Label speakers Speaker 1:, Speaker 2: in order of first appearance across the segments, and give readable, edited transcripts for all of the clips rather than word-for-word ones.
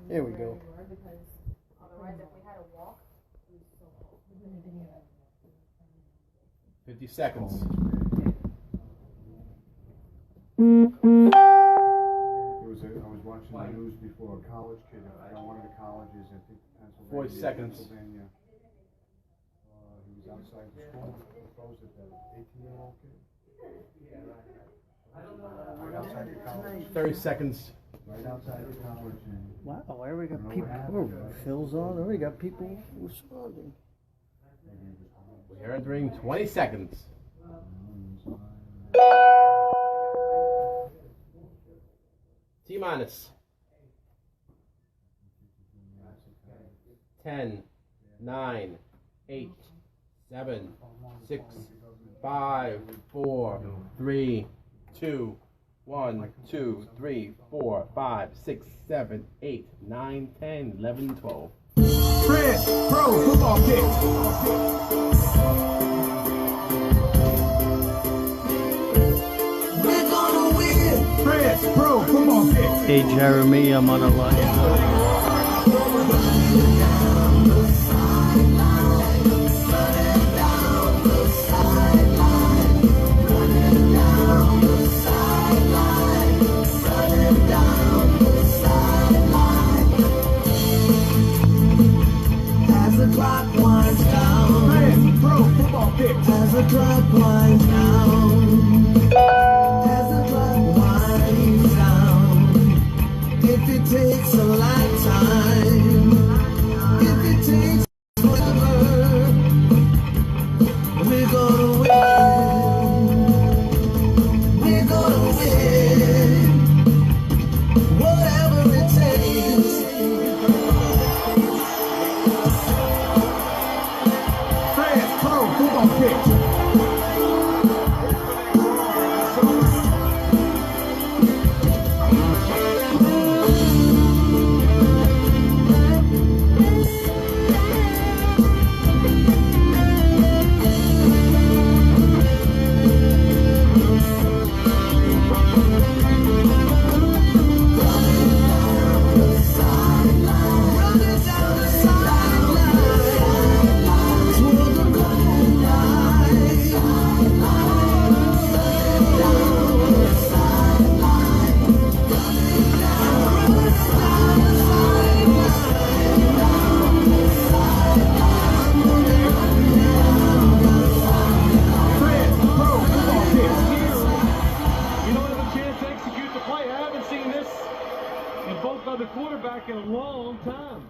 Speaker 1: Here we go.
Speaker 2: Otherwise, if we had a walk,
Speaker 3: 50 seconds.
Speaker 4: I was watching the news before, a college kid, one of the colleges, I think Pennsylvania.
Speaker 3: 40 seconds.
Speaker 4: Pennsylvania. He was outside the school, proposed at the 18-year-old kid. Right outside the college.
Speaker 3: 30 seconds.
Speaker 4: Right outside the college.
Speaker 1: Wow, I already got people. Oh, Phil's on. I already got people responding.
Speaker 3: We're entering 20 seconds. T-minus. 10, 9, 8, 7, 6, 5, 4, 3, 2, 1, 2, 3, 4, 5, 6, 7, 8, 9, 10, 11, 12.
Speaker 5: Fred, pro football kick. We're gonna win. Fred, pro football kick.
Speaker 1: Hey Jeremy, I'm on a line.
Speaker 5: As the clock winds down, as the clock winds down, if it takes a lifetime, if it takes forever, we're gonna win, we're gonna win, whatever it takes. Fred, pro football kick.
Speaker 6: The quarterback in a long time.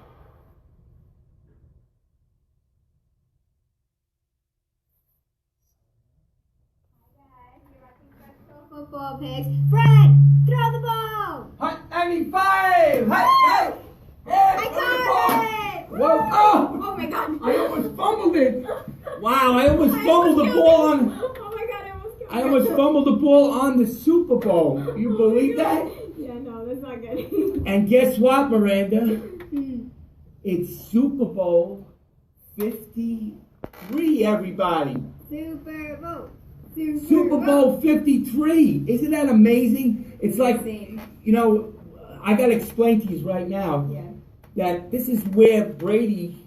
Speaker 7: Football pigs. Fred, throw the ball.
Speaker 5: Hot 95. Hey.
Speaker 7: I got it.
Speaker 5: Whoa.
Speaker 7: Oh my God.
Speaker 5: I almost fumbled it. Wow, I almost fumbled the ball on.
Speaker 7: Oh my God, I almost killed
Speaker 5: I almost fumbled the ball on the Super Bowl. You believe that?
Speaker 7: Yeah, no, that's not good.
Speaker 5: And guess what, Miranda? It's Super Bowl 53, everybody.
Speaker 7: Super Bowl.
Speaker 5: Super Bowl 53. Isn't that amazing? It's like, you know, I got to explain to you right now that this is where Brady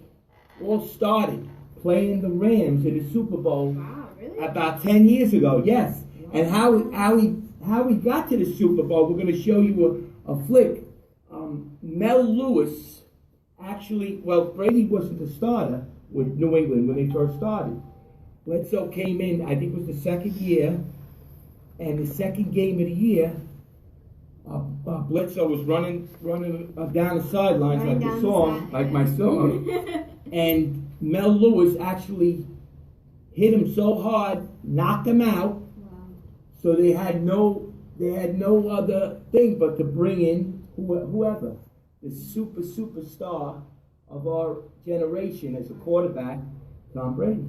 Speaker 5: all started, playing the Rams in the Super Bowl.
Speaker 7: Wow, really?
Speaker 5: About 10 years ago, yes. And how he got to the Super Bowl, we're going to show you a flick. Mel Lewis actually, well, Brady wasn't the starter with New England when they first started. Bledsoe came in, I think it was the second year, and the second game of the year, Bledsoe was running down the sidelines like the song, like my song, and Mel Lewis actually hit him so hard, knocked him out.
Speaker 7: Wow.
Speaker 5: So they had no other thing but to bring in whoever, the superstar of our generation as a quarterback, Tom Brady.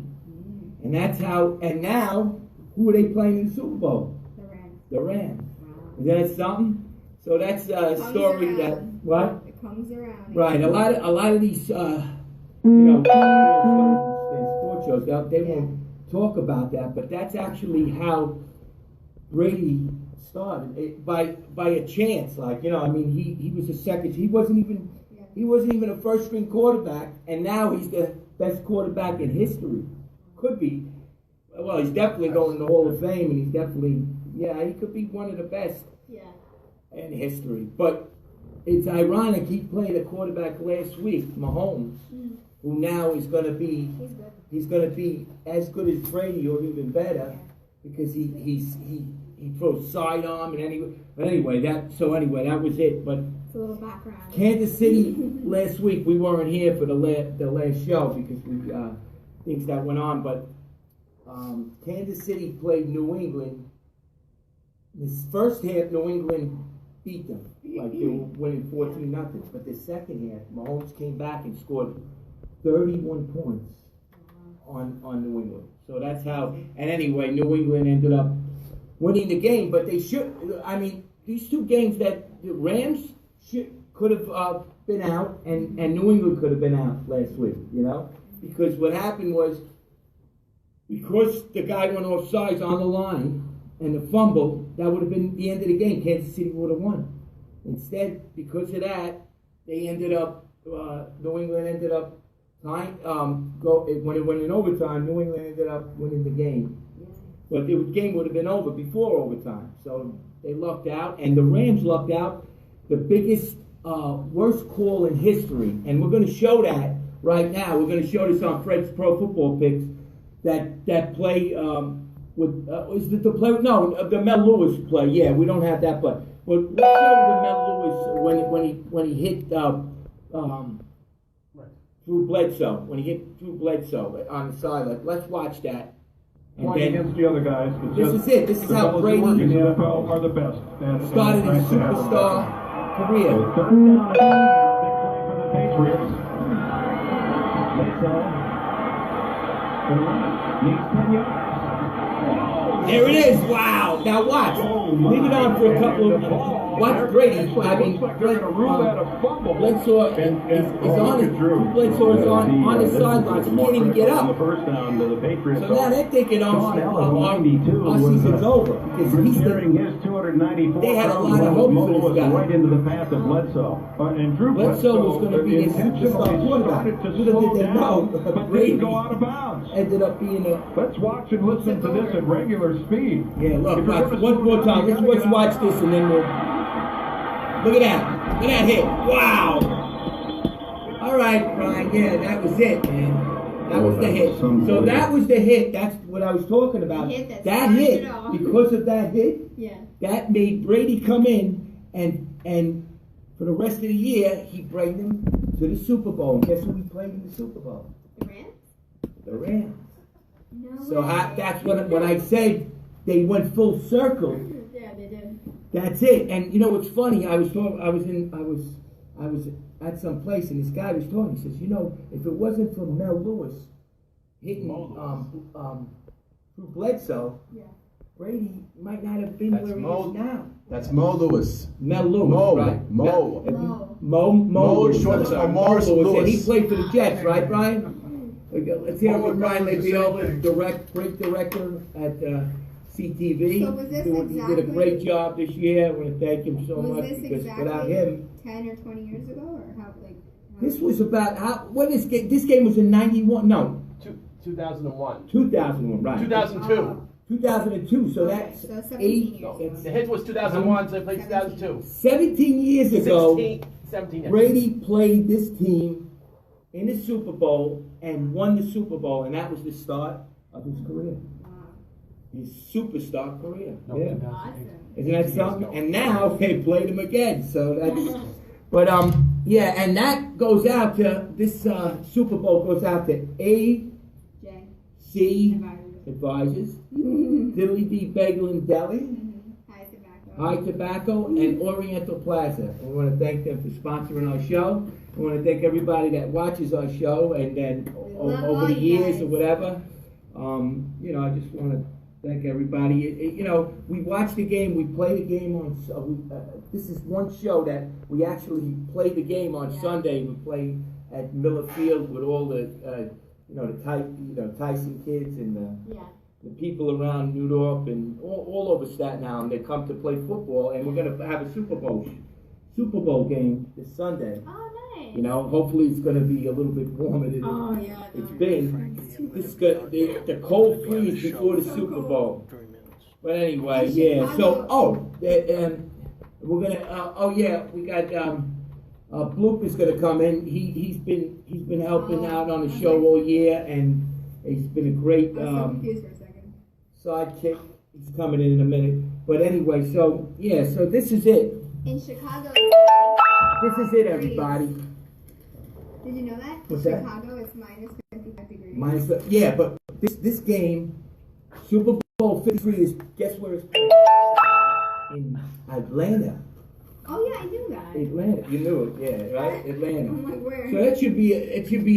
Speaker 5: And that's how. And now, who are they playing in the Super Bowl?
Speaker 7: The Rams.
Speaker 5: The Rams.
Speaker 7: Wow.
Speaker 5: Is that something? So that's a story
Speaker 7: around.
Speaker 5: that what?
Speaker 7: It comes around.
Speaker 5: Right. A lot of these, sports shows, they won't talk about that, but that's actually how Brady started by a chance. Like, you know, I mean, he was a second. He wasn't even a first string quarterback, and now he's the best quarterback in history. Could be. Well, he's definitely going to the Hall of Fame, and he's definitely, he could be one of the best in history. But it's ironic he played a quarterback last week, Mahomes, who now is going to be he's going to be as good as Brady or even better because he throws sidearm and anyway that was it. But
Speaker 7: It's a little background.
Speaker 5: Kansas City last week we weren't here for the last show because we things that went on, but Kansas City played New England. This first half, New England beat them. Like they were winning 14-0. But the second half, Mahomes came back and scored 31 points on New England. So that's how. And anyway, New England ended up winning the game. But they should. I mean, these two games that the Rams could have been out, and New England could have been out last week. You know, because what happened was because the guy went offsides on the line. And the fumble, that would have been the end of the game. Kansas City would have won. Instead, because of that, they ended up, New England ended up tying, when it went in overtime, New England ended up winning the game. But the game would have been over before overtime. So they lucked out, and the Rams lucked out. The biggest, worst call in history. And we're going to show that right now. We're going to show this on Fred's Pro Football Picks, that play, is it the play? No, the Mel Lewis play. Yeah, we don't have that, but let's show the Mel Lewis when he hit through Bledsoe. When he hit through Bledsoe on the sideline. Let's watch that.
Speaker 6: And then, against the other guys.
Speaker 5: This is it. This is how Brady
Speaker 6: in the NFL are the best.
Speaker 5: Started his superstar career.
Speaker 6: Third down, a big play for the Patriots. Needs 10 yards.
Speaker 5: There it is. Wow. Now watch. Leave it on for a couple of. Watch Brady. I mean, Bledsoe is on it. Bledsoe is on his sidelines. He can't even get up. So now they're thinking, our season's over because he's they had a lot of hope for this guy.
Speaker 6: Right into the path of Bledsoe.
Speaker 5: Bledsoe was going to be his superstar quarterback. Little did they know, Brady
Speaker 6: go out of bounds.
Speaker 5: Ended up being a.
Speaker 6: Let's watch and listen to this at regular speed.
Speaker 5: Yeah, look, one more time. Let's watch this and then we'll. Look at that. Look at that hit. Wow. All right, Brian. Yeah, that was it, man. That was the hit. So that was the hit. That's what I was talking about. That hit, because of that hit, that made Brady come in and for the rest of the year, he brought them to the Super Bowl. And guess who he played in the Super Bowl?
Speaker 7: The Rams?
Speaker 5: The Rams.
Speaker 7: No
Speaker 5: So
Speaker 7: way.
Speaker 5: that's when I said they went full circle.
Speaker 7: Yeah, they did.
Speaker 5: That's it. And you know what's funny? I was at some place and this guy was talking. He says, you know, if it wasn't for Mel Lewis hitting through Bledsoe, Brady might not have been where he is now.
Speaker 3: That's Mo Lewis.
Speaker 5: Mel Lewis,
Speaker 3: Mo,
Speaker 5: right?
Speaker 3: Mo.
Speaker 5: Mo Lewis.
Speaker 3: short for Morris Lewis.
Speaker 5: And he played for the Jets, right, Brian? Let's hear from Brian LaPayower, great director at CTV.
Speaker 7: So was this
Speaker 5: He did a great job this year. I want to thank him so much
Speaker 7: Was this
Speaker 5: because
Speaker 7: exactly
Speaker 5: without him,
Speaker 7: 10 or 20 years ago, or how?
Speaker 5: this was about when this game was in 91. No,
Speaker 3: 2001.
Speaker 5: 2001, right?
Speaker 3: 2002.
Speaker 5: 2002. So
Speaker 7: Okay,
Speaker 5: that's
Speaker 7: so 17
Speaker 5: 8.
Speaker 7: years.
Speaker 3: The hit was 2001, so they played 2002.
Speaker 5: 17 years ago,
Speaker 3: 17 years.
Speaker 5: Brady played this team in the Super Bowl and won the Super Bowl, and that was the start of his career. His superstar career. Yeah.
Speaker 7: Awesome.
Speaker 5: Isn't that something? And now they played him again. So that's. But yeah, and that goes out to this Super Bowl goes out to AC Advisors, Diddly D Bagel and Deli, High Tobacco, and Oriental Plaza. And we want to thank them for sponsoring our show. We want to thank everybody that watches our show and then over the years or whatever. You know, I just want to thank everybody. You know, we watch the game. We play the game on. This is one show that we actually play the game on Sunday. We play at Miller Field with all the, the Tyson kids and the people around New York and all over Staten Island. They come to play football, and we're going to have a Super Bowl game this Sunday.
Speaker 7: Oh, nice.
Speaker 5: You know, hopefully it's going to be a little bit warmer than
Speaker 7: Oh, yeah.
Speaker 5: it's been. The cold freeze before the Super Bowl. But anyway, yeah. So, we're gonna. We got Bloop is gonna come in. He's been helping out on the show all year, and he's been a great
Speaker 7: I was so confused for a second.
Speaker 5: sidekick. He's coming in a minute. But anyway, so yeah. So this is it.
Speaker 7: In Chicago,
Speaker 5: This is it, everybody.
Speaker 7: did you know that?
Speaker 5: What's
Speaker 7: in
Speaker 5: that?
Speaker 7: Chicago, it's minus 55 degrees.
Speaker 5: Yeah, but this game, Super Bowl 53 is, guess where it's played? In Atlanta.
Speaker 7: Oh, yeah, I knew that.
Speaker 5: Atlanta, you knew it, yeah, right? Atlanta.
Speaker 7: I'm like, where?
Speaker 5: So it should be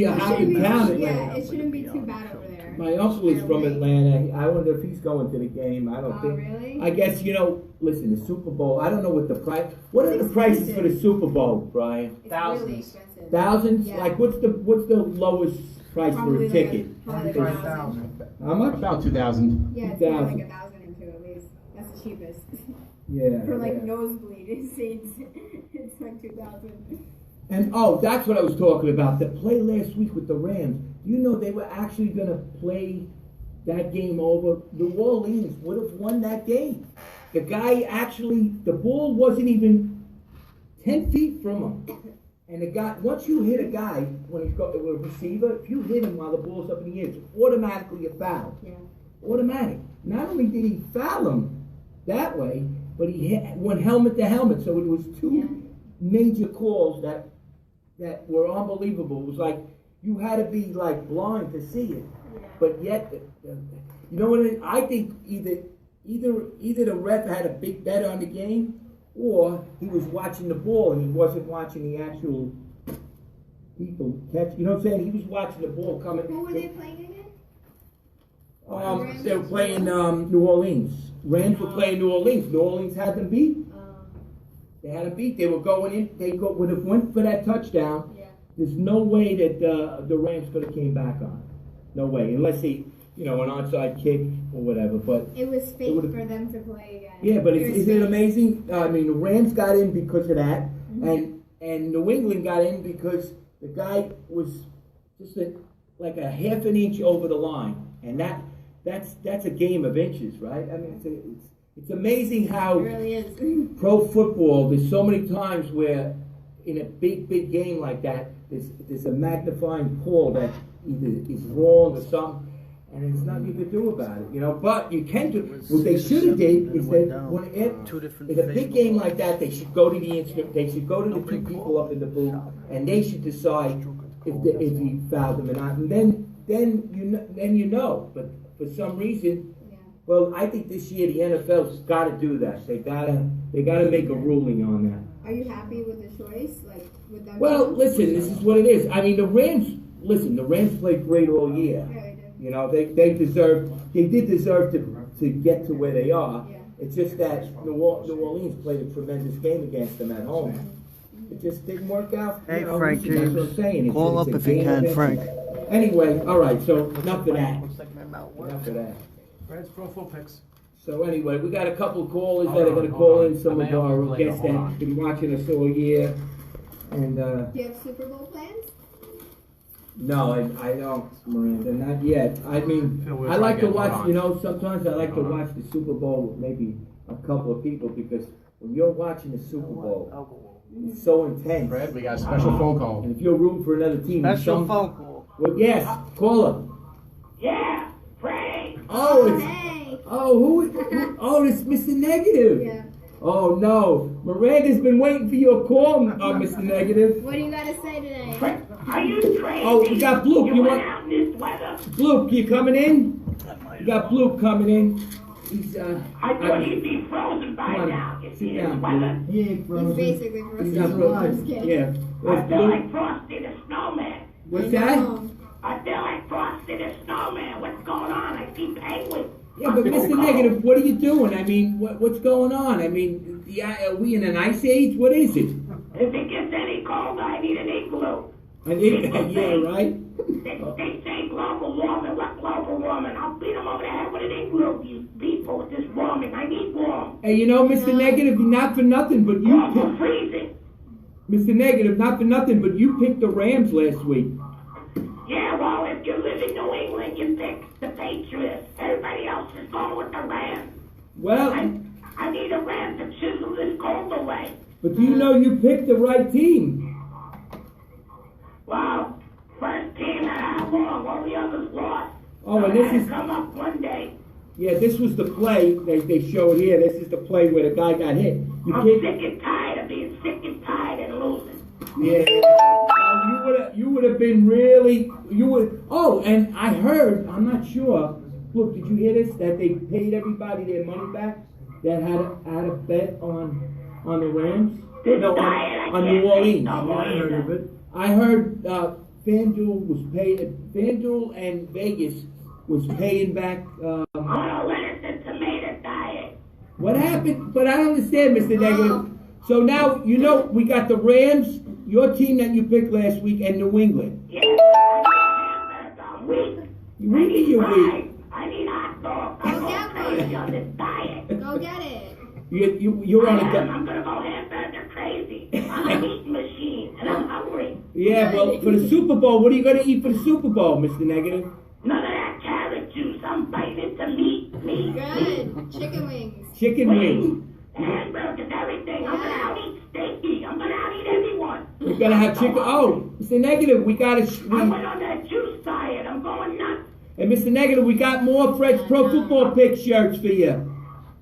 Speaker 5: a happy town.
Speaker 7: Yeah, it shouldn't be too bad over there.
Speaker 5: My uncle is from Atlanta. I wonder if he's going to the game. I don't think.
Speaker 7: Really?
Speaker 5: I guess, listen, the Super Bowl, I don't know what the price. What are the prices for the Super Bowl, Brian?
Speaker 7: It's
Speaker 3: Thousands.
Speaker 7: really expensive.
Speaker 5: Thousands?
Speaker 7: Yeah.
Speaker 5: Like what's the lowest price
Speaker 7: Probably
Speaker 5: for a ticket?
Speaker 7: Like 1,000.
Speaker 5: How much?
Speaker 3: About 2,000.
Speaker 7: Yeah, it's probably
Speaker 5: 2,000.
Speaker 7: like 1,000 into at least. That's the cheapest.
Speaker 5: Yeah.
Speaker 7: For like
Speaker 5: yeah.
Speaker 7: nosebleed seats, it's like 2,000.
Speaker 5: And that's what I was talking about. The play last week with the Rams. You know they were actually going to play that game over. New Orleans would have won that game. The guy actually, the ball wasn't even 10 feet from him. And the guy, once you hit a guy, when he's got a receiver, if you hit him while the ball's up in the air, it's automatically a foul.
Speaker 7: Yeah.
Speaker 5: Automatic. Not only did he foul him that way, but he went helmet to helmet. So it was two major calls that were unbelievable. It was like you had to be like blind to see it.
Speaker 7: Yeah.
Speaker 5: But yet, you know what? I think either the ref had a big bet on the game, or he was watching the ball and he wasn't watching the actual people catch. You know what I'm saying? He was watching the ball coming.
Speaker 7: Who were they playing again?
Speaker 5: They were playing New Orleans. Rams were playing New Orleans. New Orleans had them beat. They had them beat. They were going in. They would have went for that touchdown.
Speaker 7: Yeah.
Speaker 5: There's no way that the Rams could have came back on. No way, unless they, an onside kick or whatever. But
Speaker 7: It was fake for them to play again.
Speaker 5: yeah, but isn't it
Speaker 7: fake.
Speaker 5: amazing? I mean, the Rams got in because of that, and New England got in because the guy was just like a half an inch over the line, and that's a game of inches, right? I mean, it's amazing how
Speaker 7: It really is.
Speaker 5: pro football. There's so many times where in a big game like that, there's a magnifying call that either is wrong or something. And there's nothing you can do about it, But you can do. What they should have did is that in a big game like that, they should go to the instrument. They should go to the two people up in the booth, and they should decide if he fouled them or not. And then you know. But for some reason, well, I think this year the NFL's got to do that. They gotta make a ruling on that.
Speaker 7: Are you happy with the choice? Like with them?
Speaker 5: Well, listen, this is what it is. I mean, the Rams played great all year.
Speaker 7: Yeah, they did.
Speaker 5: They did deserve to get to where they are.
Speaker 7: Yeah.
Speaker 5: It's just that New Orleans played a tremendous game against them at home. It just didn't work out.
Speaker 1: Hey,
Speaker 5: Listen,
Speaker 1: Frank
Speaker 5: that's what I'm saying.
Speaker 1: Call
Speaker 5: It's
Speaker 1: up
Speaker 5: a
Speaker 1: if you
Speaker 5: game
Speaker 1: can,
Speaker 5: of
Speaker 1: Frank.
Speaker 5: inches. Anyway, all right. So enough of that. Enough of that.
Speaker 3: Fred's Pro Full Picks.
Speaker 5: So anyway, we got a couple of callers that are going to call in. Some of our guests that have been watching us all year. And
Speaker 7: Do you have Super Bowl plans?
Speaker 5: no, I don't, Miranda, not yet. I mean, I like to watch. Sometimes I like to watch the Super Bowl with maybe a couple of people because when you're watching the Super Bowl, it's so intense.
Speaker 3: Fred, we got a special phone call.
Speaker 5: And if you're rooting for another team,
Speaker 1: Special phone call.
Speaker 5: Well, yes, caller.
Speaker 8: Yeah, Frank.
Speaker 5: Oh, it's
Speaker 7: Hey.
Speaker 5: who? Oh, it's Mr. Negative.
Speaker 7: Yeah.
Speaker 5: Oh no, Miranda's been waiting for your call, Mr. Negative.
Speaker 7: What do you got to say today?
Speaker 8: Frank, are you crazy?
Speaker 5: Oh, we got Bloop.
Speaker 8: You
Speaker 5: You
Speaker 8: went
Speaker 5: want
Speaker 8: out in this weather.
Speaker 5: Bloop? You coming in? You got Bloop coming in. He's
Speaker 8: I thought he'd be frozen by
Speaker 5: Come on,
Speaker 8: now. If
Speaker 5: sit
Speaker 8: he
Speaker 5: down,
Speaker 8: is weather.
Speaker 5: Bloop. He ain't
Speaker 7: He's basically for
Speaker 5: He's
Speaker 7: us.
Speaker 5: not frozen. Yeah.
Speaker 8: I
Speaker 5: Where's
Speaker 8: feel like
Speaker 5: Bloop?
Speaker 8: Frosty the Snowman.
Speaker 5: What's that?
Speaker 8: I feel like Frosty the Snowman. What's going on? I see penguins.
Speaker 5: Yeah, but Mr. Negative, what are you doing? I mean, what's going on? I mean, are we in an ice age? What is it?
Speaker 8: If it gets any colder, I need an igloo.
Speaker 5: Yeah, right?
Speaker 8: They say global warming. What global warming? I'll beat them over the head with an
Speaker 5: Hey, you know, Mr. Negative, not for nothing, but you
Speaker 8: For freezing.
Speaker 5: Mr. Negative, not for nothing, but you picked the Rams last week.
Speaker 8: Yeah, well, if you live in New England, you pick the Patriots. Everybody else is going with the Rams.
Speaker 5: Well,
Speaker 8: I need a Ram to chisel this cold away.
Speaker 5: but do you know you picked the right team?
Speaker 8: Well, first team that I won, all the others lost.
Speaker 5: Oh,
Speaker 8: So
Speaker 5: and
Speaker 8: I
Speaker 5: this
Speaker 8: had
Speaker 5: is-
Speaker 8: to come up one day.
Speaker 5: Yeah, this was the play they showed here. This is the play where the guy got hit. You
Speaker 8: I'm
Speaker 5: picked,
Speaker 8: sick and tired of being sick and tired and losing.
Speaker 5: yeah. Now, you would have been really, you would, oh, and I heard, I'm not sure, look, did you hear this? That they paid everybody their money back that had a bet on the Rams?
Speaker 8: This
Speaker 5: No,
Speaker 8: diet, I
Speaker 5: on
Speaker 8: can't
Speaker 5: New Orleans.
Speaker 8: take no more
Speaker 1: I heard of
Speaker 8: either.
Speaker 1: it.
Speaker 5: I heard FanDuel and Vegas was paying back.
Speaker 8: On a lettuce and tomato diet.
Speaker 5: What happened? But I don't understand, Mr. Negative. So now you know we got the Rams, your team that you picked last week, and New England.
Speaker 8: Yeah, I'm weak.
Speaker 5: You really you're weak.
Speaker 8: I need hot dogs.
Speaker 7: Go
Speaker 8: I'm
Speaker 7: get
Speaker 8: going crazy
Speaker 7: one.
Speaker 8: on this diet.
Speaker 7: Go get it.
Speaker 5: You're on a.
Speaker 8: I'm gonna go hamburger crazy. I'm a meat machine, and I'm hungry.
Speaker 5: Yeah, well, for the Super Bowl, what are you going to eat for the Super Bowl, Mr. Negative?
Speaker 8: None of that carrot juice. I'm biting into meat.
Speaker 7: Good. Chicken wings.
Speaker 5: Chicken wings.
Speaker 8: Hamburgers, everything. I'm gonna out eat steaky. I'm gonna out eat everyone.
Speaker 5: You're going to have chicken. Oh, Mr. Negative, we got
Speaker 8: I
Speaker 5: to.
Speaker 8: went on that juice diet. I'm going nuts.
Speaker 5: And Mr. Negative, we got more Fred's Pro Football Pick shirts for you.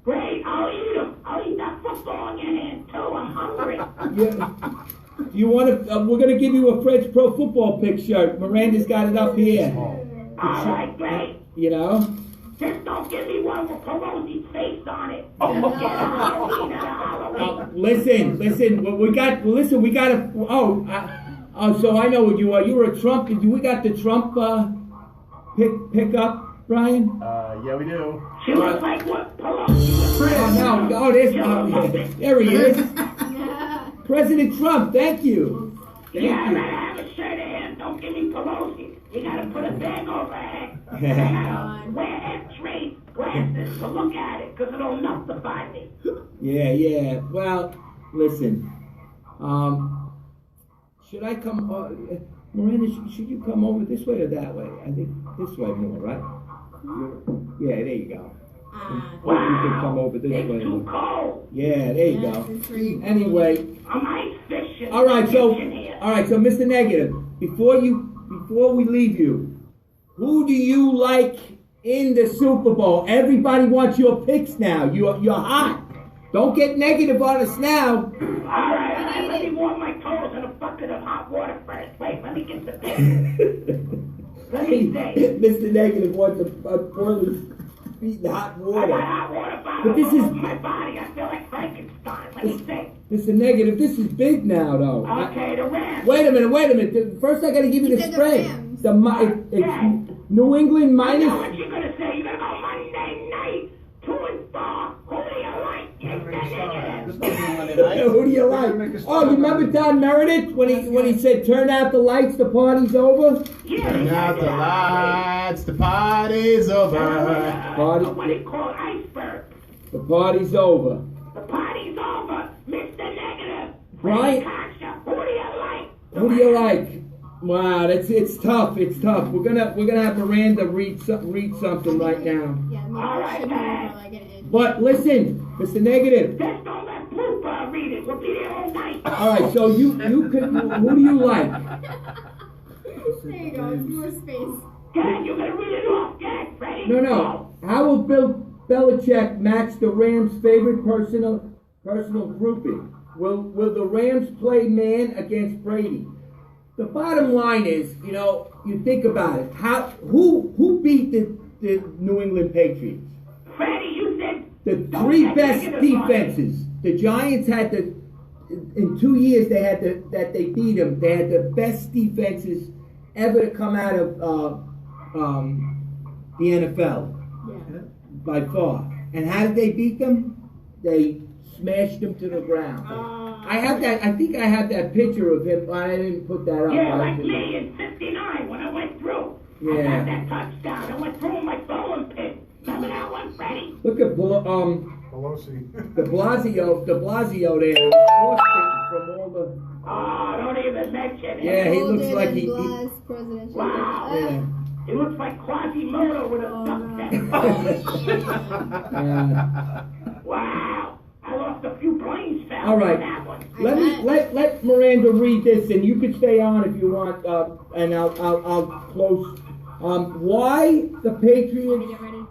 Speaker 8: Great. I'll eat them. I'll eat that football in your hand too. I'm hungry.
Speaker 5: Yeah. You want to? We're going to give you a Fred's Pro Football Pick shirt. Miranda's got it up here.
Speaker 8: All right, great.
Speaker 5: You know.
Speaker 8: Just don't give me one with Pelosi's face on it. Get a Halloween and a Halloween.
Speaker 5: Listen. We got a. So I know what you are. You were a Trump. We got the Trump pick up, Brian.
Speaker 4: Yeah, we do.
Speaker 8: She looks like what Pelosi was.
Speaker 5: Oh no! Oh, there he is. President Trump. Thank you. Thank
Speaker 8: Yeah,
Speaker 5: you.
Speaker 8: I have a shirt of him. Don't give me Pelosi. You gotta put a bag over her head. I gotta wear X-ray glasses to look at it, because it'll nullify me.
Speaker 5: Yeah. Well, listen. Should I come? Miranda, should you come over this way or that way? I think this way more, right? Yeah, there you go. You can come over this
Speaker 8: It's
Speaker 5: way.
Speaker 8: too cold.
Speaker 5: Yeah, there you go. Anyway,
Speaker 8: I'm ice fishing.
Speaker 5: all right. So,
Speaker 8: Here.
Speaker 5: Mr. Negative, before we leave you, who do you like in the Super Bowl? Everybody wants your picks now. You're hot. Don't get negative on us now.
Speaker 8: All right. Let me warm my toes in a bucket of hot water first. Wait, let me get the pick. Let me see.
Speaker 5: Mr. Negative wants a boil his feet in hot
Speaker 8: I
Speaker 5: water.
Speaker 8: got hot water bottle
Speaker 5: But this
Speaker 8: all
Speaker 5: is-
Speaker 8: over my body. I feel like Frankenstein. Let me see.
Speaker 5: Mr. Negative, this is big now, though.
Speaker 8: Okay, the Rams.
Speaker 5: Wait a minute. First, I got to give you
Speaker 7: He
Speaker 5: the
Speaker 7: said the
Speaker 5: spread.
Speaker 7: Rams.
Speaker 5: It's New England
Speaker 8: I know
Speaker 5: minus.
Speaker 8: what you're gonna say. You're gonna go Monday night. 2-4. Who do you like?
Speaker 5: Who do you like? Oh, you remember Don Meredith when he said, "Turn out the lights, the party's over."
Speaker 8: Turn
Speaker 3: out the lights, the party's over.
Speaker 5: Party.
Speaker 8: What do you call iceberg?
Speaker 5: The party's over.
Speaker 8: The party's over. Mr. Negative.
Speaker 5: Right.
Speaker 8: Coscia. Who do you like?
Speaker 5: Who do you like? Wow, it's tough. It's tough. We're gonna have Miranda read something right now.
Speaker 7: Yeah, maybe I should move like an inch.
Speaker 5: But listen, Mr. Negative.
Speaker 8: Just don't let Bloop read it. We'll be there all night.
Speaker 5: All right, so you could. Who do you like?
Speaker 7: There you go. It's more space.
Speaker 8: Good. You're gonna read it off. Good. Ready?
Speaker 5: No. How will Bill Belichick match the Rams' favorite personal grouping? Will the Rams play man against Brady? The bottom line is, you think about it. Who beat the New England Patriots?
Speaker 8: Freddie, you said
Speaker 5: The three best defenses. The Giants had in 2 years that they beat them. They had the best defenses ever to come out of the NFL.
Speaker 7: Yeah.
Speaker 5: By far. And how did they beat them? They smashed them to the ground. I think I have that picture of him. I didn't put that up.
Speaker 8: Yeah, like me in 59 when I went through. I
Speaker 5: Yeah.
Speaker 8: got that touchdown. I went through my bowling pin. Remember that one, Freddie?
Speaker 5: Look at
Speaker 4: Pelosi.
Speaker 5: De Blasio there, frostbitten from all the.
Speaker 8: Oh, don't even mention it.
Speaker 5: Yeah, he looks
Speaker 7: Older
Speaker 5: like
Speaker 7: than
Speaker 5: he.
Speaker 7: Blas presidential.
Speaker 8: Wow.
Speaker 5: Yeah.
Speaker 8: He looks like Quasimodo with a duck. Wow. I lost a few brain cells
Speaker 5: All right.
Speaker 8: on that one.
Speaker 5: Let Miranda read this, and you can stay on if you want, and I'll close. Why the Patriots
Speaker 7: Get ready.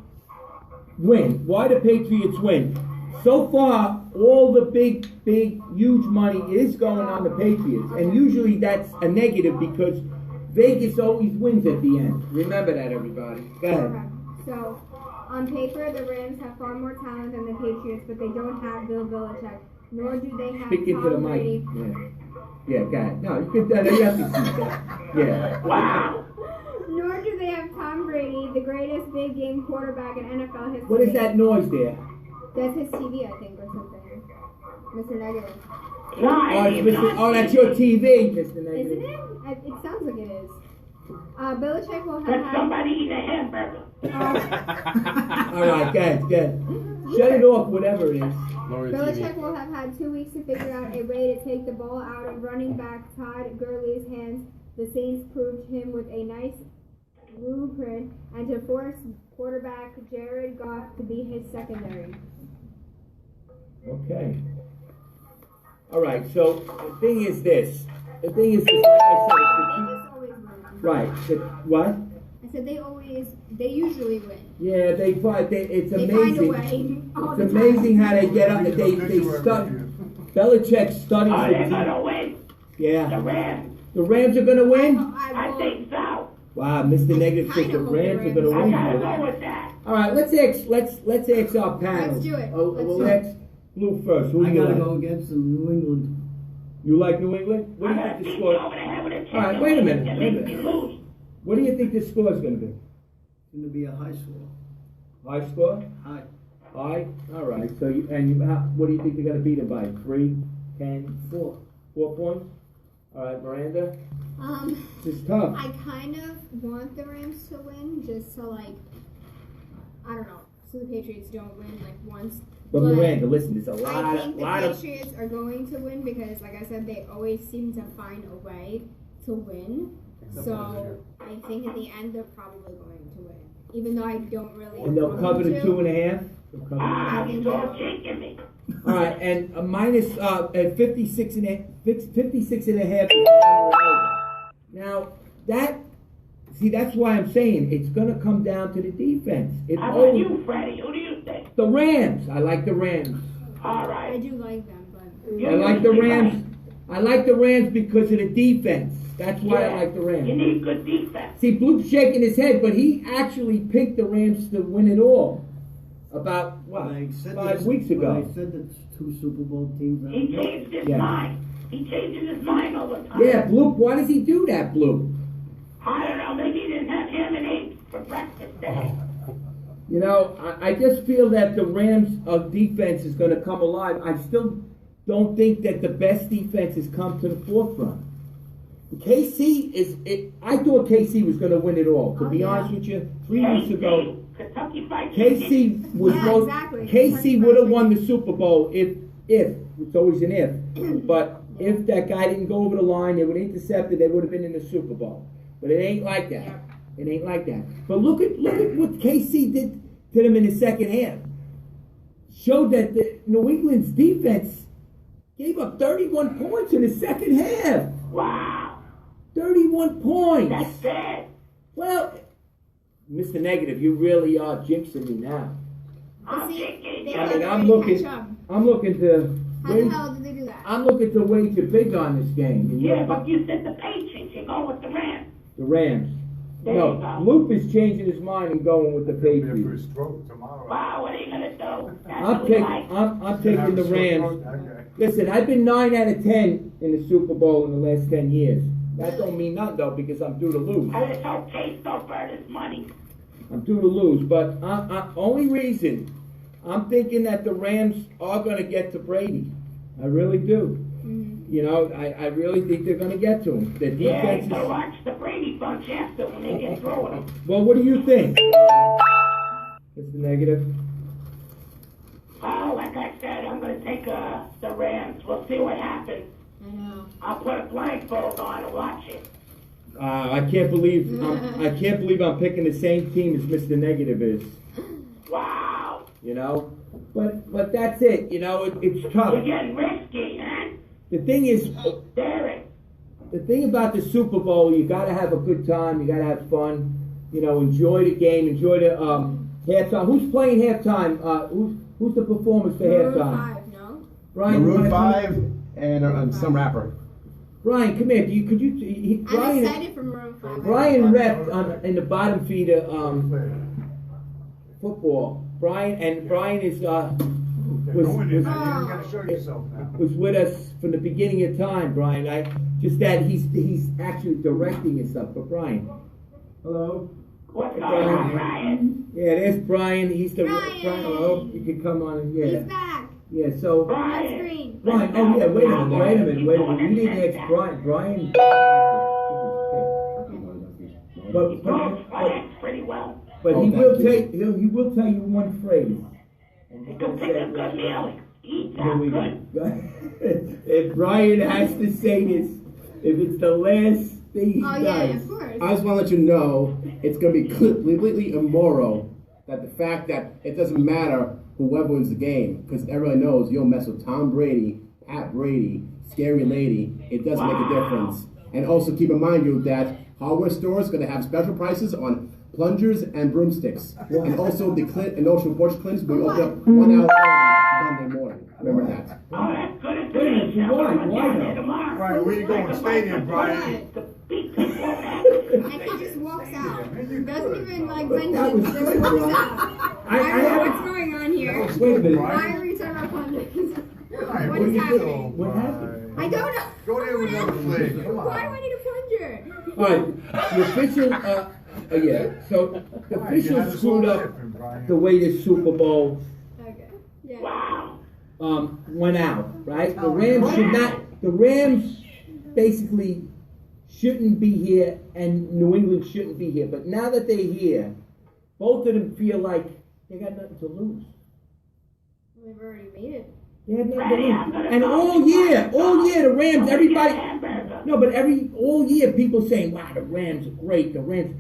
Speaker 5: win? Why the Patriots win? So far, all the big, huge money is going on the Patriots, and usually that's a negative because Vegas always wins at the end. Remember that, everybody. Go ahead.
Speaker 7: Okay. So, on paper, the Rams have far more talent than the Patriots, but they don't have Bill Belichick, nor do they have
Speaker 5: Speak into the
Speaker 7: Tom
Speaker 5: mic.
Speaker 7: Brady.
Speaker 5: Yeah, go ahead. No, you can. You have to see that. Yeah.
Speaker 8: Wow.
Speaker 7: Nor do they have Tom Brady, the greatest big game quarterback in NFL history.
Speaker 5: What is that noise there?
Speaker 7: That's his TV, I think, or something. Mr. Negative.
Speaker 5: Oh, that's your TV, Mr. Negative.
Speaker 7: Isn't it? It sounds like it is. Belichick will have
Speaker 8: That's
Speaker 7: had...
Speaker 8: somebody eating a hamburger.
Speaker 5: All right, good. Shut it off, whatever it is.
Speaker 7: Belichick will have had 2 weeks to figure out a way to take the ball out of running back Todd Gurley's hands. The Saints proved him with a nice blueprint and to force quarterback Jared Goff to be his secondary.
Speaker 5: Okay. All right, so the thing is this. Like I said,
Speaker 7: They just always win.
Speaker 5: right. What?
Speaker 7: I said they usually win.
Speaker 5: Yeah, it's
Speaker 7: They
Speaker 5: amazing.
Speaker 7: find a way. All the
Speaker 5: It's
Speaker 7: time.
Speaker 5: amazing how they get up. They study. Belichick studies
Speaker 8: Oh,
Speaker 5: the
Speaker 8: they're
Speaker 5: team.
Speaker 8: gonna win. The
Speaker 5: Yeah.
Speaker 8: Rams.
Speaker 5: The Rams are gonna win?
Speaker 8: I think so.
Speaker 5: Wow, Mr. Negative says
Speaker 7: kinda
Speaker 5: the
Speaker 7: hope the
Speaker 5: Rams are gonna
Speaker 7: Rams
Speaker 8: I
Speaker 5: win.
Speaker 8: gotta go with that.
Speaker 5: All right, let's ask our panel.
Speaker 7: Let's do it.
Speaker 5: We'll
Speaker 7: Let's
Speaker 5: ask Blue first. Who
Speaker 1: I
Speaker 5: do you
Speaker 1: gotta
Speaker 5: like?
Speaker 1: go against some New England.
Speaker 5: You like New England? What do you
Speaker 8: I'm
Speaker 5: think
Speaker 8: gonna
Speaker 5: the
Speaker 8: beat
Speaker 5: score?
Speaker 8: you over the head with a
Speaker 5: All right, wait a minute.
Speaker 8: It
Speaker 5: Wait a
Speaker 8: makes me
Speaker 5: minute.
Speaker 8: lose.
Speaker 5: What do you think the score is going to be?
Speaker 1: It's gonna be a high score.
Speaker 5: High score?
Speaker 1: High.
Speaker 5: High? All right. So, what do you think they're going to beat them by? 3, 10, 4 points? All right, Miranda? This is tough.
Speaker 7: I kind of want the Rams to win just to I don't know, so the Patriots don't win once.
Speaker 5: But Miranda, listen, there's a
Speaker 7: I think the
Speaker 5: lot of...
Speaker 7: Patriots are going to win because, like I said, they always seem to find a way to win. So I think in the end they're probably going to win, even though I don't really.
Speaker 5: And they'll
Speaker 7: want
Speaker 5: cover
Speaker 7: them
Speaker 5: the
Speaker 7: to.
Speaker 5: 2.5? They'll cover
Speaker 8: Ah,
Speaker 7: I think
Speaker 8: it's
Speaker 7: they
Speaker 8: all
Speaker 7: will.
Speaker 8: shaking me.
Speaker 5: All right, and a minus at 56 and a half is over. Now that's why I'm saying it's going to come down to the defense.
Speaker 8: How about you, Freddie? Who do you think?
Speaker 5: The Rams. I like the Rams.
Speaker 8: All
Speaker 7: I
Speaker 8: right.
Speaker 7: do like them, but
Speaker 8: You're
Speaker 5: I like the
Speaker 8: usually
Speaker 5: Rams.
Speaker 8: right.
Speaker 5: I like the Rams because of the defense. That's why I like the
Speaker 8: You
Speaker 5: Rams.
Speaker 8: need good defense.
Speaker 5: See, Bloop's shaking his head, but he actually picked the Rams to win it all. About what?
Speaker 1: When I said
Speaker 5: 5
Speaker 1: this-
Speaker 5: weeks
Speaker 1: when
Speaker 5: ago.
Speaker 1: I said the 2 Super Bowl teams.
Speaker 8: He changed his
Speaker 5: Yeah.
Speaker 8: mind. He changes his mind all the time.
Speaker 5: Yeah, Bloop. Why does he do that, Bloop?
Speaker 8: I don't know. Maybe he didn't have ham and eggs for breakfast today.
Speaker 5: You know, I just feel that the Rams' defense is going to come alive. I still don't think that the best defense has come to the forefront. KC is. I thought KC was going to win it all. To
Speaker 7: Oh,
Speaker 5: be
Speaker 7: yeah.
Speaker 5: honest with you, 3 weeks ago,
Speaker 8: Kentucky Fried
Speaker 5: KC was
Speaker 7: Yeah,
Speaker 5: most.
Speaker 7: exactly.
Speaker 5: KC would have won the Super Bowl if it's always an if, but if that guy didn't go over the line, they would have intercepted. They would have been in the Super Bowl. But it ain't like that. It ain't like that. But look at what KC did to them in the second half. Showed that the New England's defense gave up 31 points in the second half.
Speaker 8: Wow.
Speaker 5: 31 points.
Speaker 8: That's bad.
Speaker 5: Well, Mr. Negative, you really are jinxing me now.
Speaker 8: I'm
Speaker 7: see,
Speaker 8: thinking.
Speaker 7: they
Speaker 5: I
Speaker 7: got
Speaker 5: mean, I'm
Speaker 7: to
Speaker 5: looking.
Speaker 7: catch up.
Speaker 5: I'm looking to.
Speaker 7: How the hell did they do that?
Speaker 5: I'm looking to wager big on this game. And
Speaker 8: Yeah, but you said the Patriots. You go with the Rams.
Speaker 5: the Rams.
Speaker 8: There
Speaker 5: No,
Speaker 8: you go.
Speaker 5: Loop is changing his mind and going with the
Speaker 4: Be for
Speaker 5: Patriots.
Speaker 4: his throat tomorrow.
Speaker 8: Wow, what are you gonna do? That's
Speaker 5: I'm
Speaker 8: what we
Speaker 5: taking.
Speaker 8: like.
Speaker 5: I'm taking the Rams.
Speaker 4: Okay.
Speaker 5: Listen, I've been 9 out of 10 in the Super Bowl in the last 10 years. That don't mean nothing though, because I'm due to lose.
Speaker 8: I just hope Chase don't burn his money.
Speaker 5: I'm due to lose, but only reason I'm thinking that the Rams are going to get to Brady. I really do. You know, I really think they're going to get to him. The
Speaker 8: Yeah,
Speaker 5: defense
Speaker 8: you gotta
Speaker 5: is.
Speaker 8: watch the Brady bunch after when they get through with him.
Speaker 5: Well, what do you think? It's the negative.
Speaker 8: Oh, like I said, I'm going to take the Rams. We'll see what happens.
Speaker 2: I know.
Speaker 8: I'll put a blindfold on and watch it.
Speaker 5: I can't believe I'm picking the same team as Mr. Negative is.
Speaker 8: Wow.
Speaker 5: You know, but that's it. You know, it's tough.
Speaker 8: We're getting risky, huh?
Speaker 5: The thing is,
Speaker 8: Derek.
Speaker 5: the thing about the Super Bowl, you got to have a good time. You got to have fun. You know, enjoy the game. Enjoy the halftime. Who's playing halftime? Who's the performers for halftime?
Speaker 2: 5, no?
Speaker 5: Brian,
Speaker 3: Maroon 5 and some rapper.
Speaker 5: Brian, come here.
Speaker 2: I'm
Speaker 5: Brian,
Speaker 2: excited for Maroon 5.
Speaker 5: Brian repped in the bottom feeder football. Brian is
Speaker 4: You gotta show yourself now.
Speaker 5: was with us from the beginning of time, Brian. Just that he's actually directing and stuff. But Brian, hello.
Speaker 8: What's going on, Brian?
Speaker 5: Yeah, there's Brian. He's the
Speaker 7: Brian.
Speaker 5: Hello, you can come on. Yeah,
Speaker 7: He's back.
Speaker 5: yeah. So
Speaker 7: On screen.
Speaker 5: Brian. Oh yeah. Wait a minute. You didn't ask Brian. Brian.
Speaker 8: But pretty well.
Speaker 5: But he will tell you one phrase.
Speaker 8: You can pick a good meal. Eat
Speaker 5: Here we
Speaker 8: that
Speaker 5: go.
Speaker 8: good.
Speaker 5: If Brian has to say this, if it's the last thing he
Speaker 7: Oh
Speaker 5: does.
Speaker 7: yeah, of course.
Speaker 3: I just want to let you know it's going to be completely immoral that the fact that it doesn't matter whoever wins the game, because everyone knows you don't mess with Tom Brady, Pat Brady, Scary Lady. It doesn't make a difference. And also keep in mind you that hardware stores are going to have special prices on plungers and broomsticks. And also the Ocean Porch Clinics will open up 1 hour early Monday morning. Remember that.
Speaker 8: Oh, that's good as
Speaker 5: Wait a minute,
Speaker 8: it
Speaker 5: why?
Speaker 8: is.
Speaker 5: Why though?
Speaker 8: Tomorrow.
Speaker 4: Brian, where you going? Stadium, Brian.
Speaker 8: To beat people up.
Speaker 7: And he just walks out. Doesn't even like mention.
Speaker 5: That was
Speaker 7: Just
Speaker 5: good,
Speaker 7: walks
Speaker 5: Brian.
Speaker 7: out.
Speaker 5: I
Speaker 7: I don't know
Speaker 5: have-
Speaker 7: what's going on here.
Speaker 5: Wait a minute.
Speaker 7: Why are we talking about pundits?
Speaker 4: Brian,
Speaker 7: What
Speaker 4: what
Speaker 7: is
Speaker 4: are you
Speaker 7: happening?
Speaker 4: doing?
Speaker 5: What happened?
Speaker 7: I don't know.
Speaker 4: Go there with another flag. Come
Speaker 7: Why do
Speaker 4: on.
Speaker 7: I need a plunger?
Speaker 5: All right, the official. Yeah. So the
Speaker 4: Brian, you had
Speaker 5: officials
Speaker 4: us
Speaker 5: screwed
Speaker 4: all
Speaker 5: up
Speaker 4: different, Brian.
Speaker 5: the way the Super Bowl
Speaker 7: Okay. Yeah.
Speaker 8: Wow.
Speaker 5: went out, right? The Rams should not. The Rams basically shouldn't be here, and New England shouldn't be here. But now that they're here, both of them feel like they got nothing to lose.
Speaker 7: We've already made it.
Speaker 5: They had nothing to lose. And all year, the Rams, everybody. No, but all year, people saying, "Wow, the Rams are great." The Rams.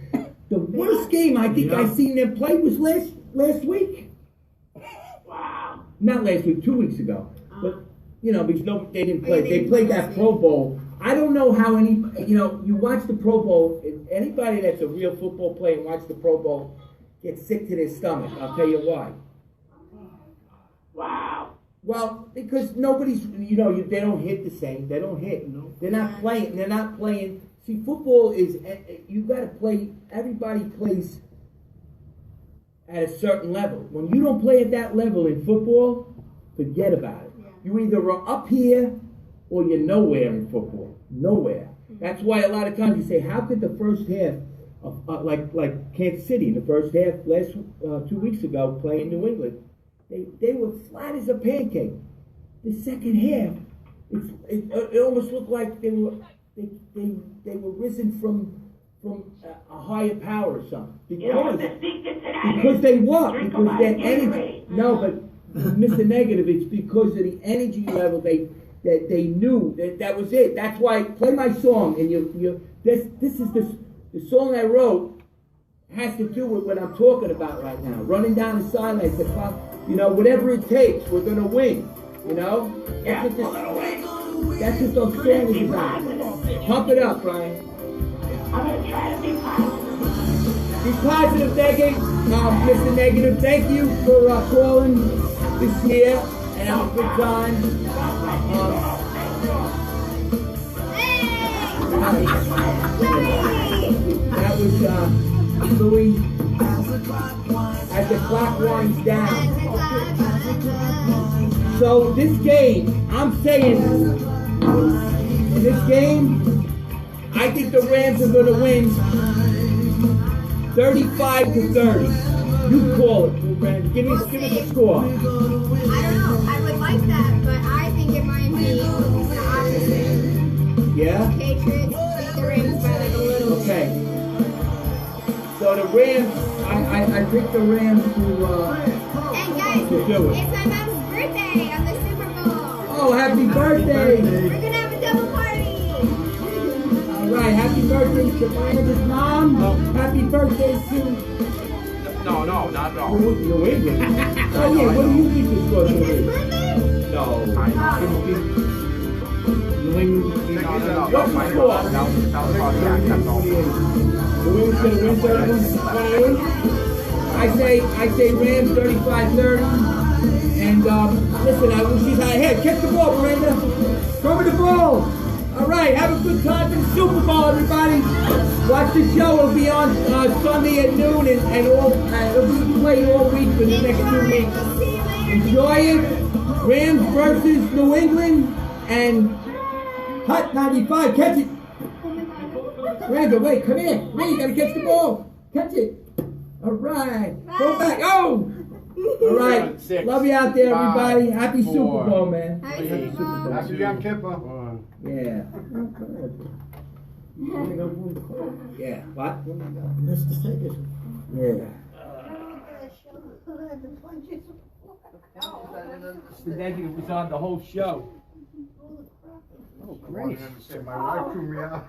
Speaker 5: The worst game I think I seen them play was last week.
Speaker 8: Wow.
Speaker 5: Not last week, 2 weeks ago. But because they didn't play.
Speaker 7: Oh, yeah,
Speaker 5: They played that
Speaker 7: last
Speaker 5: Pro
Speaker 7: week.
Speaker 5: Bowl. I don't know how you watch the Pro Bowl. Anybody that's a real football player and watch the Pro Bowl gets sick to their stomach. I'll tell you why.
Speaker 8: Wow.
Speaker 5: Well, because nobody's, they don't hit the same. They don't hit. They're not playing. They're not playing. See, football is, you got to play, everybody plays at a certain level. When you don't play at that level in football, forget about it.
Speaker 7: Yeah.
Speaker 5: You either are up here or you're nowhere in football. Nowhere. That's why a lot of times you say, how could the first half, of, like Kansas City, in the first half, 2 weeks ago, playing New England, they were flat as a pancake. The second half, it almost looked like they were risen from a higher power or something.
Speaker 8: You know what the secret to that
Speaker 5: Because
Speaker 8: is?
Speaker 5: they what?
Speaker 8: Drink
Speaker 5: Because
Speaker 8: a lot
Speaker 5: their
Speaker 8: of
Speaker 5: energy.
Speaker 8: Gatorade.
Speaker 5: No, but Mr. Negative, it's because of the energy level that they knew that was it. That's why play my song and this is the song I wrote has to do with what I'm talking about right now. Running down the sidelines, the clock, whatever it takes, we're gonna win.
Speaker 8: Yeah,
Speaker 5: That's
Speaker 8: we're
Speaker 5: what
Speaker 8: gonna win.
Speaker 5: that's what the song is about. Pump it up, Brian.
Speaker 8: I'm gonna try to be positive.
Speaker 5: Be positive, Negative. Mr. Negative, thank you for calling this year and have a good time. That was Louis as the clock winds down. So this game, I'm saying, in this game, I think the Rams are going to win 35-30. You call it, Rams. Give us a score.
Speaker 7: I don't know. I would like that, but I think it might be the opposite.
Speaker 5: Yeah?
Speaker 7: Patriots beat the Rams by like a little.
Speaker 5: Okay. So the Rams, I picked the Rams to.
Speaker 7: And guys,
Speaker 5: to do it.
Speaker 7: It's my mom's birthday on the Super Bowl.
Speaker 5: Oh, happy birthday!
Speaker 7: We're gonna have a double party.
Speaker 5: All right, happy birthday to Miranda's mom. Happy birthday to
Speaker 9: No, not at all.
Speaker 5: New England. Oh yeah, what do you think this was going to be? No. New England. What's the score? New England win 31-28. I say Rams 35-30. And listen, I wish you had ahead. Catch the ball, Miranda. Throw me the ball. All right, have a good time in the Super Bowl, everybody. Watch the show. It'll be on Sunday at noon, and all it'll be played all week for the next 2 weeks. Enjoy it. Rams versus New England, and Hot 95. Catch it. Miranda, wait, come here. Hey, you gotta catch the ball. Catch it. All right. Go back. Oh. All right.
Speaker 9: 6,
Speaker 5: Love you out there,
Speaker 9: 5,
Speaker 5: everybody. Happy
Speaker 9: 4,
Speaker 5: Super Bowl, man.
Speaker 7: Happy Super Bowl.
Speaker 4: Happy Yom Kippur.
Speaker 5: Yeah. Yeah. What?
Speaker 1: Mr. Figures.
Speaker 5: Yeah. The negative was on the whole show.
Speaker 1: Oh,
Speaker 4: I wanted
Speaker 1: great.
Speaker 4: him to say, my wife threw me out.